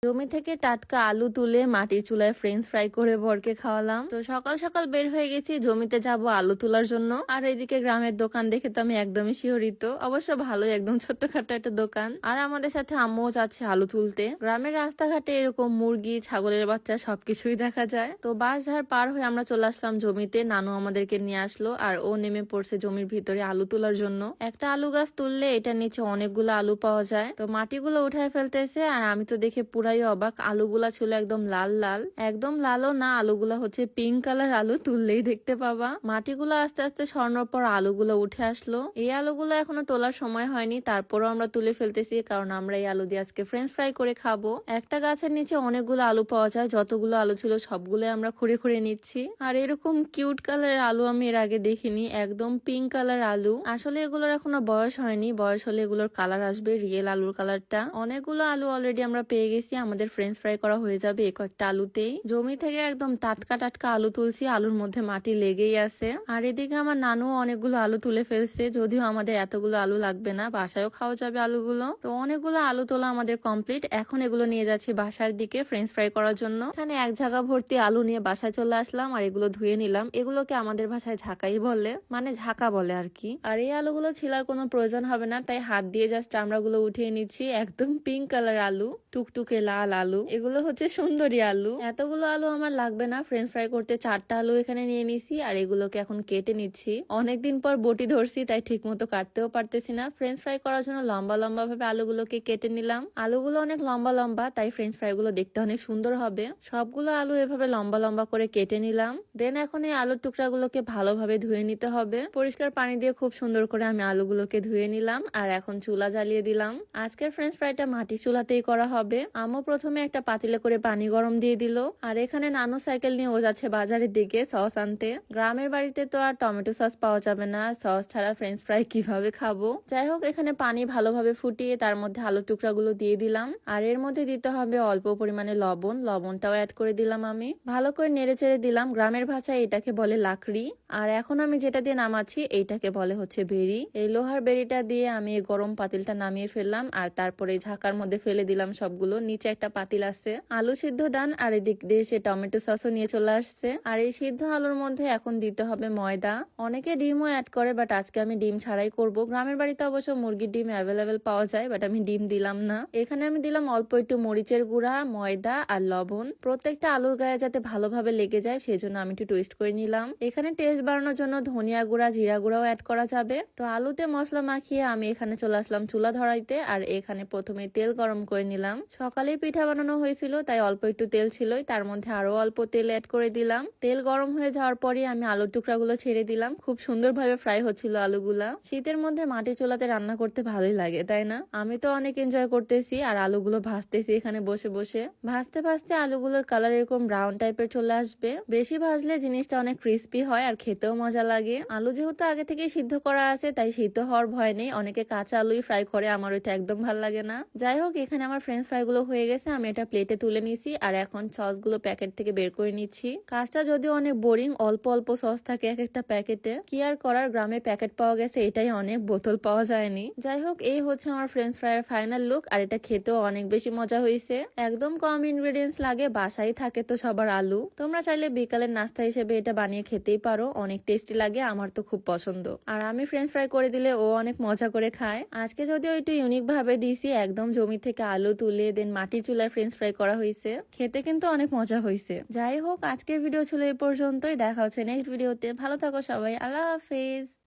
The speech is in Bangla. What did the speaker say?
জমি থেকে টাটকা আলু তুলে মাটির চুলায় ফ্রেঞ্চ ফ্রাই করে বরকে খাওয়ালাম। তো সকাল সকাল বের হয়ে গেছি জমিতে যাব আলু তোলার জন্য। আর এদিকে গ্রামের দোকান দেখে তো আমি একদমই শিহরিত। অবশ্য ভালোই, একদম ছোট্টখাটো একটা দোকান। আর আমাদের সাথে আম্মুও যাচ্ছে আলু তুলতে। গ্রামের রাস্তাঘাটে এরকম মুরগি, ছাগলের বাচ্চা সবকিছুই দেখা যায়। তো বাঁশঝাড় পার হয়ে আমরা চলে আসলাম জমিতে। নানু আমাদেরকে নিয়ে আসলো আর ও নেমে পড়ছে জমির ভিতরে আলু তোলার জন্য। একটা আলু গাছ তুললে এটার নিচে অনেকগুলো আলু পাওয়া যায়। তো মাটিগুলো উঠায় ফেলতেছে আর আমি তো দেখে পুরাই অবাক। আলুগুলা ছিল একদম লাল লাল, একদম লালও না, আলুগুলা হচ্ছে পিঙ্ক কালার আলু, তুললেই দেখতে পাবা। মাটিগুলো আস্তে আস্তে সরানোর পর আলুগুলো উঠে আসলো। এই আলুগুলো এখনো তোলার সময় হয়নি, তারপরও আমরা তুলে ফেলতেছি কারণ আমরা এই আলু দিয়ে আজকে ফ্রেঞ্চ ফ্রাই করে খাবো। একটা গাছের নিচে অনেকগুলো আলু পাওয়া যায়, যতগুলো আলু ছিল সবগুলো আমরা খুঁড়ে খুঁড়ে নিচ্ছি। আর এরকম কিউট কালারের আলু আমি এর আগে দেখিনি, একদম পিঙ্ক কালার আলু। আসলে এগুলোর এখনো বয়স হয়নি, বয়স হলে এগুলোর কালার আসবে, রিয়েল আলুর কালারটা। অনেকগুলো আলু অলরেডি আমরা পেয়ে গেছি, আমাদের ফ্রেঞ্চ ফ্রাই করা হয়ে যাবে এই কয়েকটা আলুতেই। জমি থেকে একদম টাটকা টাটকা আলু তুলছি, আলুর মধ্যে মাটি লেগেই আছে। আর এদিকে আমার নানু অনেকগুলো আলু তুলে ফেলছে, যদিও আমাদের এতগুলো আলু লাগবে না, বাসায়ও খাওয়া যাবে আলুগুলো। তো অনেকগুলো আলু তোলা আমাদের কমপ্লিট, এখন এগুলো নিয়ে যাচ্ছি বাসার দিকে ফ্রেঞ্চ ফ্রাই করার জন্য। এখানে এক ঝাঁকা ভর্তি আলু নিয়ে বাসায় চলে আসলাম আর এগুলো ধুয়ে নিলাম। এগুলোকে আমাদের ভাষায় ঝাঁকাই বলে, মানে ঝাঁকা বলে আর কি। আর এই আলুগুলো ছিলার কোনো প্রয়োজন হবে না, তাই হাত দিয়ে জাস্ট চামড়াগুলো উঠিয়ে নিচ্ছি। একদম পিঙ্ক কালার আলু, টুকটুকে লাল আলু, এগুলো হচ্ছে সুন্দরী আলু। এতগুলো আলু আমার লাগবে না, ফ্রেঞ্চ ফ্রাই করতে 4টা আলু এখানে নিয়ে নিছি আর এগুলোকে এখন কেটে নিচ্ছি। অনেকদিন পর বটি ধরছি তাই ঠিক মতো কাটতেও পারতেছি না। ফ্রেঞ্চ ফ্রাই করার জন্য লম্বা লম্বা ভাবে আলুগুলোকে কেটে নিলাম। আলুগুলো অনেক লম্বা লম্বা, তাই ফ্রেঞ্চ ফ্রাই গুলো দেখতে অনেক সুন্দর হবে। সবগুলো আলু এভাবে লম্বা লম্বা করে কেটে নিলাম। দেন এখন এই আলুর টুকরাগুলোকে ভালোভাবে ধুয়ে নিতে হবে। পরিষ্কার পানি দিয়ে খুব সুন্দর করে আমি আলুগুলোকে ধুয়ে নিলাম আর এখন চুলা জ্বালিয়ে দিলাম। আজকের ফ্রেঞ্চ ফ্রাইটা মাটির চুলাতেই করা হবে। আম্মু প্রথমে একটা পাতিলে করে পানি গরম দিয়ে দিল আর এখানে নানু সাইকেল নিয়ে ও যাচ্ছে বাজারের দিকে সস আনতে। গ্রামের বাড়িতে তো আর টমেটো সস পাওয়া যাবে না, সস ছাড়া ফ্রেঞ্চ ফ্রাই কিভাবে খাবো। যাই হোক, এখানে পানি ভালোভাবে ফুটিয়ে তার মধ্যে আলু টুকরাগুলো দিয়ে দিলাম আর এর মধ্যে দিতে হবে অল্প পরিমাণে লবণ। লবণটাও অ্যাড করে দিলাম আমি, ভালো করে নেড়ে চেড়ে দিলাম। গ্রামের ভাষায় এটাকে বলে লাকড়ি। আর এখন আমি যেটা দিয়ে নামাচ্ছি এইটাকে বলে হচ্ছে বেরি। এই লোহার বেরিটা দিয়ে আমি এই গরম পাতিলটা নামিয়ে ফেললাম আর তারপরে ঝাঁকার মধ্যে ফেলে দিলাম সবগুলো। নিচে একটা পাতিল আছে, আলু সিদ্ধ ডান আর এদিক দিয়ে সে টমেটো সসও নিয়ে চলে আসছে। আর এই সিদ্ধ আলুর মধ্যে এখন দিতে হবে ময়দা। অনেকে ডিমও অ্যাড করে, বাট আজকে আমি ডিম ছাড়াই করব। গ্রামের বাড়িতে অবশ্য মুরগির ডিম অ্যাভেলেবেল পাওয়া যায়, বাট আমি ডিম দিলাম না। এখানে আমি দিলাম অল্প একটু মরিচের গুঁড়া, ময়দা আর লবণ। প্রত্যেকটা আলুর গায়ে যাতে ভালোভাবে লেগে যায় সেজন্য আমি একটু টুইস্ট করে নিলাম। এখানে টেস্ট বাড়ানোর জন্য ধনিয়া গুঁড়া, জিরা গুঁড়াও অ্যাড করা যাবে। তো আলুতে মশলা মাখিয়ে আমি এখানে চলে আসলাম চুলা ধরাইতে আর এখানে প্রথমে তেল গরম করে নিলাম। সকালে পিঠা বানানো হয়েছিল তাই অল্প একটু তেল ছিলই, তার মধ্যে আরো অল্প তেল অ্যাড করে দিলাম। তেল গরম হয়ে যাওয়ার পরে আমি আলুর টুকরাগুলো ছেড়ে দিলাম। খুব সুন্দরভাবে ফ্রাই হচ্ছিল আলুগুলা। শীতের মধ্যে মাটির চুলাতে রান্না করতে ভালোই লাগে, তাই না? আমি তো অনেক এনজয় করতেছি আর আলুগুলো ভাজতেছি এখানে বসে বসে। ভাজতে ভাজতে আলুগুলোর কালার এরকম ব্রাউন টাইপের চলে আসবে। বেশি ভাজলে জিনিসটা অনেক ক্রিস্পি হয় আর খেতেও মজা লাগে। আলু যেহেতু আগে থেকে সিদ্ধ করা আছে তাই সিদ্ধ হওয়ার ভয় নেই। অনেকে কাঁচা আলুই ফ্রাই করে, আমার ওইটা একদম ভালো লাগে না। যাই হোক, এখানে আমার ফ্রেঞ্চ ফ্রাই গুলো হয়ে গেছে, আমি এটা প্লেটে তুলে নিছি আর এখন সস গুলো প্যাকেট থেকে বের করে নিচ্ছি। কাজটা যদিও অনেক বোরিং, অল্প অল্প সস থাকে এক একটা প্যাকেটে। কি আর করার, গ্রামে প্যাকেট পাওয়া গেছে এটাই অনেক, বোতল পাওয়া যায়নি। যাই হোক, এই হচ্ছে আমার ফ্রেঞ্চ ফ্রাইয়ের ফাইনাল লুক আর এটা খেতেও অনেক বেশি মজা হয়েছে। একদম কম ইনগ্রেডিয়েন্টস লাগে, বাসায় থাকে তো সবার আলু। তোমরা চাইলে বিকালের নাস্তা হিসেবে এটা বানিয়ে খেতেই পারো, অনেক টেস্টি লাগে, আমার তো খুব পছন্দ। আর আমি ফ্রেঞ্চ ফ্রাই করে দিলে ও অনেক মজা করে খায়। আজকে যদিও একটু ইউনিক ভাবে দিয়েছি, একদম জমি থেকে আলু তুলে দেন মাটির চুলায় ফ্রেঞ্চ ফ্রাই করা হয়েছে, খেতে কিন্তু অনেক মজা হয়েছে। যাই হোক, আজকের ভিডিও ছিল এই পর্যন্তই, দেখা হচ্ছে নেক্সট ভিডিওতে। ভালো থাকো সবাই, আল্লাহ হাফেজ।